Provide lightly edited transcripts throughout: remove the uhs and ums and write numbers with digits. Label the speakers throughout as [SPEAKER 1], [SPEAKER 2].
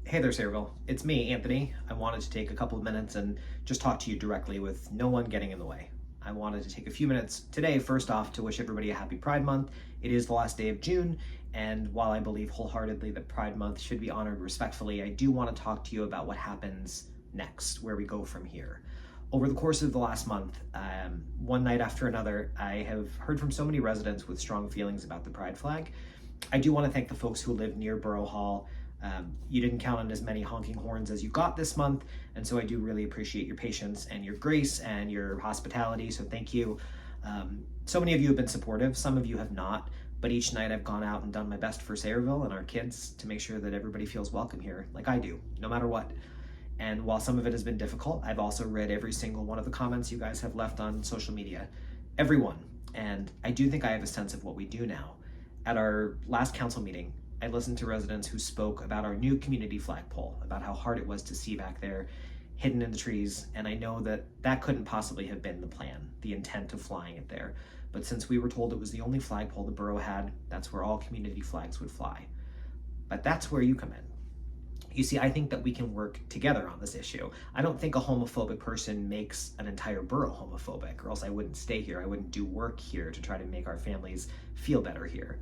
[SPEAKER 1] Hey there, Sayreville. It's me, Anthony. I wanted to take a couple of minutes and just talk to you directly with no one getting in the way. I wanted to take a few minutes today, first off, to wish everybody a happy Pride Month. It is the last day of June, and while I believe wholeheartedly that Pride Month should be honored respectfully, I do want to talk to you about what happens next, where we go from here. Over the course of the last month, one night after another, I have heard from so many residents with strong feelings about the Pride flag. I do want to thank the folks who live near Borough Hall. You didn't count on as many honking horns as you got this month, and so I do really appreciate your patience and your grace and your hospitality, so thank you. So many of you have been supportive, some of you have not, but each night I've gone out and done my best for Sayreville and our kids to make sure that everybody feels welcome here, like I do, no matter what. And while some of it has been difficult, I've also read every single one of the comments you guys have left on social media, everyone, and I do think I have a sense of what we do now. At our last council meeting, I listened to residents who spoke about our new community flagpole, about how hard it was to see back there, hidden in the trees, and I know that that couldn't possibly have been the plan, the intent of flying it there. But since we were told it was the only flagpole the borough had, that's where all community flags would fly. But that's where you come in. You see, I think that we can work together on this issue. I don't think a homophobic person makes an entire borough homophobic, or else I wouldn't stay here. I wouldn't do work here to try to make our families feel better here.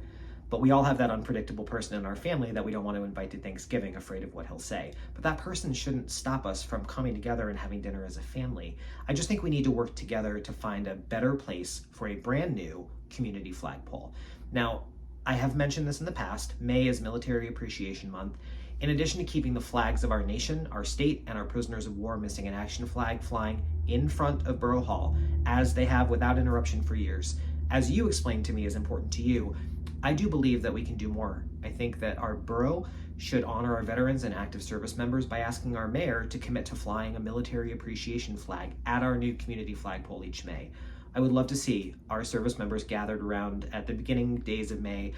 [SPEAKER 1] But we all have that unpredictable person in our family that we don't want to invite to Thanksgiving, afraid of what he'll say. But that person shouldn't stop us from coming together and having dinner as a family. I just think we need to work together to find a better place for a brand new community flagpole. Now, I have mentioned this in the past. May is Military Appreciation Month. In addition to keeping the flags of our nation, our state, and our prisoners of war missing in action flag flying in front of Borough Hall, as they have without interruption for years, as you explained to me is important to you, I do believe that we can do more. I think that our borough should honor our veterans and active service members by asking our mayor to commit to flying a military appreciation flag at our new community flagpole each May. I would love to see our service members gathered around at the beginning days of May,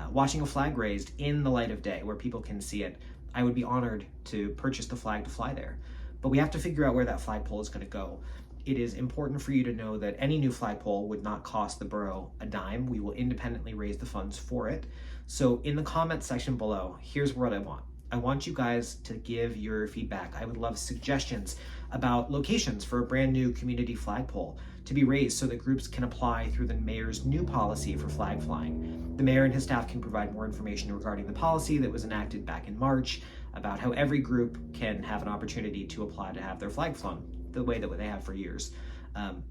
[SPEAKER 1] watching a flag raised in the light of day where people can see it. I would be honored to purchase the flag to fly there. But we have to figure out where that flagpole is going to go. It is important for you to know that any new flagpole would not cost the borough a dime. We will independently raise the funds for it. So in the comment section below, here's what I want. I want you guys to give your feedback. I would love suggestions about locations for a brand new community flagpole to be raised so that groups can apply through the mayor's new policy for flag flying. The mayor and his staff can provide more information regarding the policy that was enacted back in March about how every group can have an opportunity to apply to have their flag flown the way that they have for years.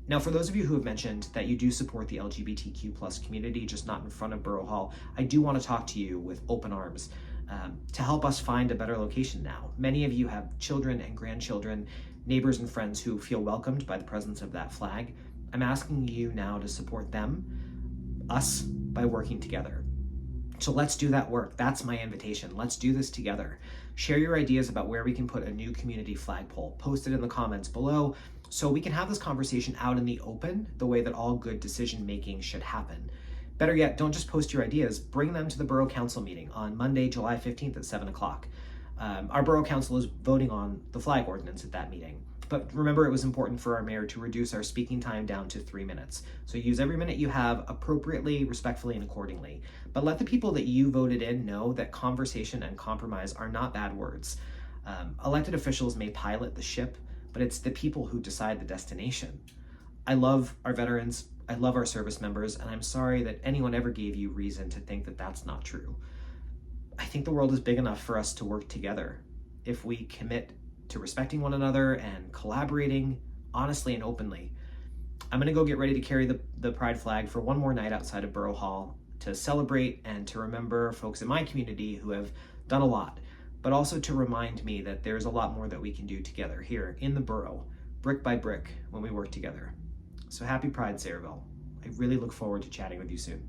[SPEAKER 1] Now, for those of you who have mentioned that you do support the LGBTQ plus community, just not in front of Borough Hall, I do want to talk to you with open arms to help us find a better location now. Many of you have children and grandchildren, neighbors and friends who feel welcomed by the presence of that flag. I'm asking you now to support them, us, by working together. So let's do that work. That's my invitation. Let's do this together. Share your ideas about where we can put a new community flagpole. Post it in the comments below so we can have this conversation out in the open, the way that all good decision making should happen. Better yet, don't just post your ideas, bring them to the Borough Council meeting on Monday, July 15th at 7 o'clock. Our Borough Council is voting on the flag ordinance at that meeting. But remember, it was important for our mayor to reduce our speaking time down to 3 minutes. So use every minute you have appropriately, respectfully, and accordingly. But let the people that you voted in know that conversation and compromise are not bad words. Elected officials may pilot the ship, but it's the people who decide the destination. I love our veterans, I love our service members, and I'm sorry that anyone ever gave you reason to think that that's not true. I think the world is big enough for us to work together if we commit to respecting one another and collaborating honestly and openly. I'm gonna go get ready to carry the pride flag for one more night outside of Borough Hall to celebrate and to remember folks in my community who have done a lot, but also to remind me that there's a lot more that we can do together here in the borough, brick by brick, when we work together. So happy Pride, Sayreville. I really look forward to chatting with you soon.